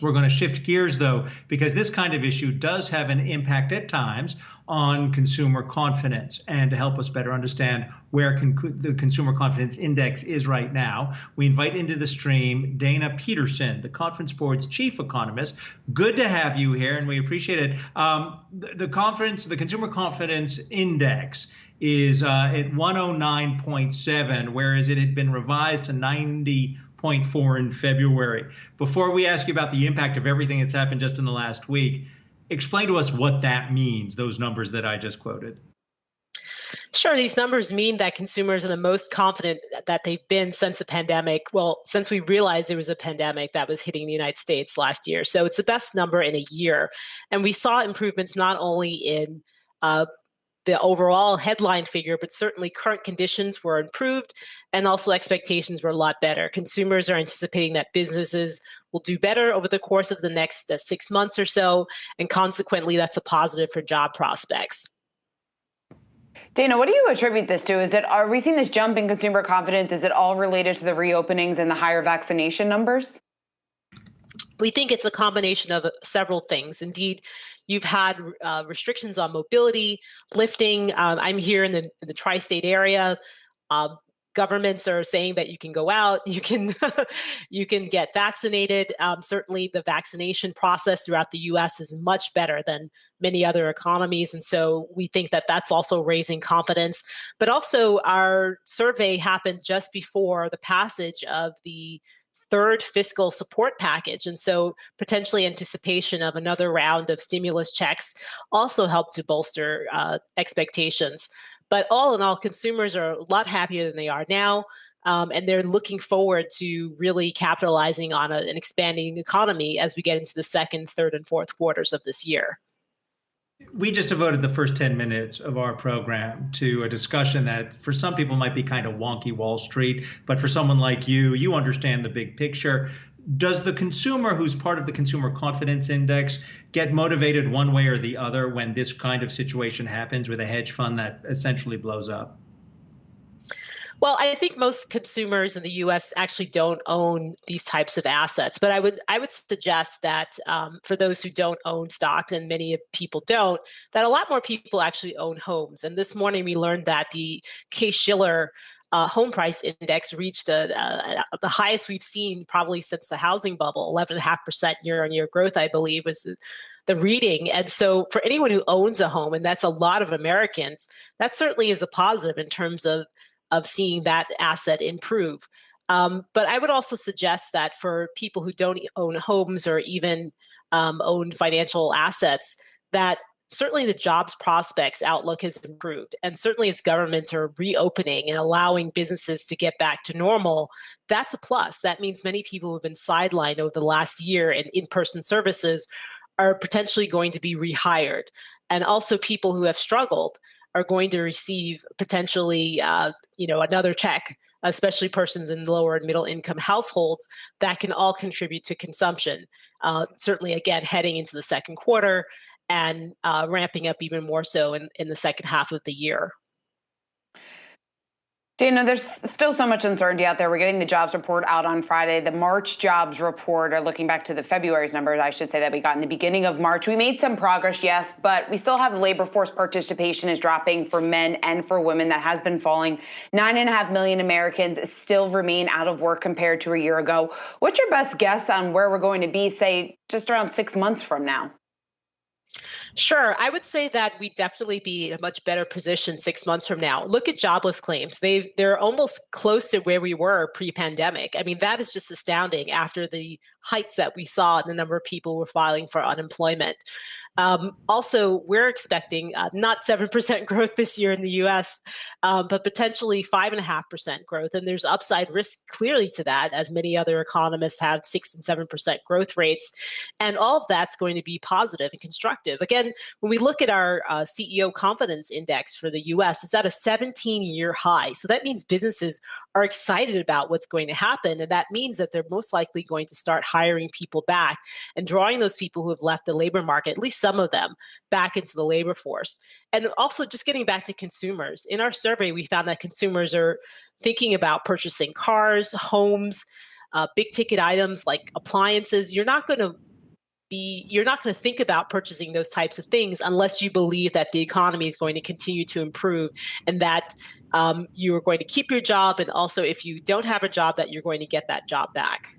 We're going to shift gears, though, because this kind of issue does have an impact at times on consumer confidence. And to help us better understand where the Consumer Confidence Index is right now, we invite into the stream Dana Peterson, the Conference Board's Chief Economist. Good to have you here, and we appreciate it. The Consumer Confidence Index is at 109.7, whereas it had been revised to 90.4 in February. Before we ask you about the impact of everything that's happened just in the last week, explain to us what that means, those numbers that I just quoted. Sure. These numbers mean that consumers are the most confident that they've been since the pandemic. Well, since we realized there was a pandemic that was hitting the United States last year. So it's the best number in a year. And we saw improvements not only in the overall headline figure, but certainly current conditions were improved and also expectations were a lot better. Consumers are anticipating that businesses will do better over the course of the next 6 months or so. And consequently, that's a positive for job prospects. Dana, what do you attribute this to? Are we seeing this jump in consumer confidence? Is it all related to the reopenings and the higher vaccination numbers? We think it's a combination of several things. Indeed, you've had restrictions on mobility, lifting. I'm here in the tri-state area. Governments are saying that you can go out, you can you can get vaccinated. Certainly, the vaccination process throughout the U.S. is much better than many other economies, and so we think that that's also raising confidence. But also, our survey happened just before the passage of the third fiscal support package. And so potentially anticipation of another round of stimulus checks also helped to bolster expectations. But all in all, consumers are a lot happier than they are now. And they're looking forward to really capitalizing on an expanding economy as we get into the second, third, and fourth quarters of this year. We just devoted the first 10 minutes of our program to a discussion that for some people might be kind of wonky Wall Street, but for someone like you understand the big picture. Does the consumer who's part of the Consumer Confidence Index get motivated one way or the other when this kind of situation happens with a hedge fund that essentially blows up? Well, I think most consumers in the U.S. actually don't own these types of assets. But I would suggest that for those who don't own stock, and many people don't, that a lot more people actually own homes. And this morning we learned that the Case-Shiller home price index reached the highest we've seen probably since the housing bubble. 11.5% year-on-year growth, I believe, was the reading. And so for anyone who owns a home, and that's a lot of Americans, that certainly is a positive in terms of seeing that asset improve. But I would also suggest that for people who don't own homes or even own financial assets, that certainly the jobs prospects outlook has improved. And certainly as governments are reopening and allowing businesses to get back to normal, that's a plus. That means many people who have been sidelined over the last year in in-person services are potentially going to be rehired. And also people who have struggled are going to receive potentially, another check, especially persons in lower and middle income households that can all contribute to consumption. Certainly, again, heading into the second quarter and ramping up even more so in the second half of the year. Dana, there's still so much uncertainty out there. We're getting the jobs report out on Friday. The March jobs report, or looking back to the February's numbers, I should say, that we got in the beginning of March. We made some progress, yes, but we still have the labor force participation is dropping for men and for women. That has been falling. 9.5 million Americans still remain out of work compared to a year ago. What's your best guess on where we're going to be, say, just around 6 months from now? Sure. I would say that we'd definitely be in a much better position 6 months from now. Look at jobless claims. They're almost close to where we were pre-pandemic. I mean, that is just astounding after the heights that we saw in the number of people who were filing for unemployment. Also, we're expecting not 7% growth this year in the U.S., but potentially 5.5% growth. And there's upside risk clearly to that, as many other economists have 6 and 7% growth rates. And all of that's going to be positive and constructive. Again, when we look at our CEO confidence index for the U.S., it's at a 17-year high. So that means businesses are excited about what's going to happen. And that means that they're most likely going to start hiring people back and drawing those people who have left the labor market, at least some of them, back into the labor force. And also just getting back to consumers. In our survey, we found that consumers are thinking about purchasing cars, homes, big ticket items like appliances. You're not going to you're not going to think about purchasing those types of things unless you believe that the economy is going to continue to improve and that you are going to keep your job. And also, if you don't have a job, that you're going to get that job back.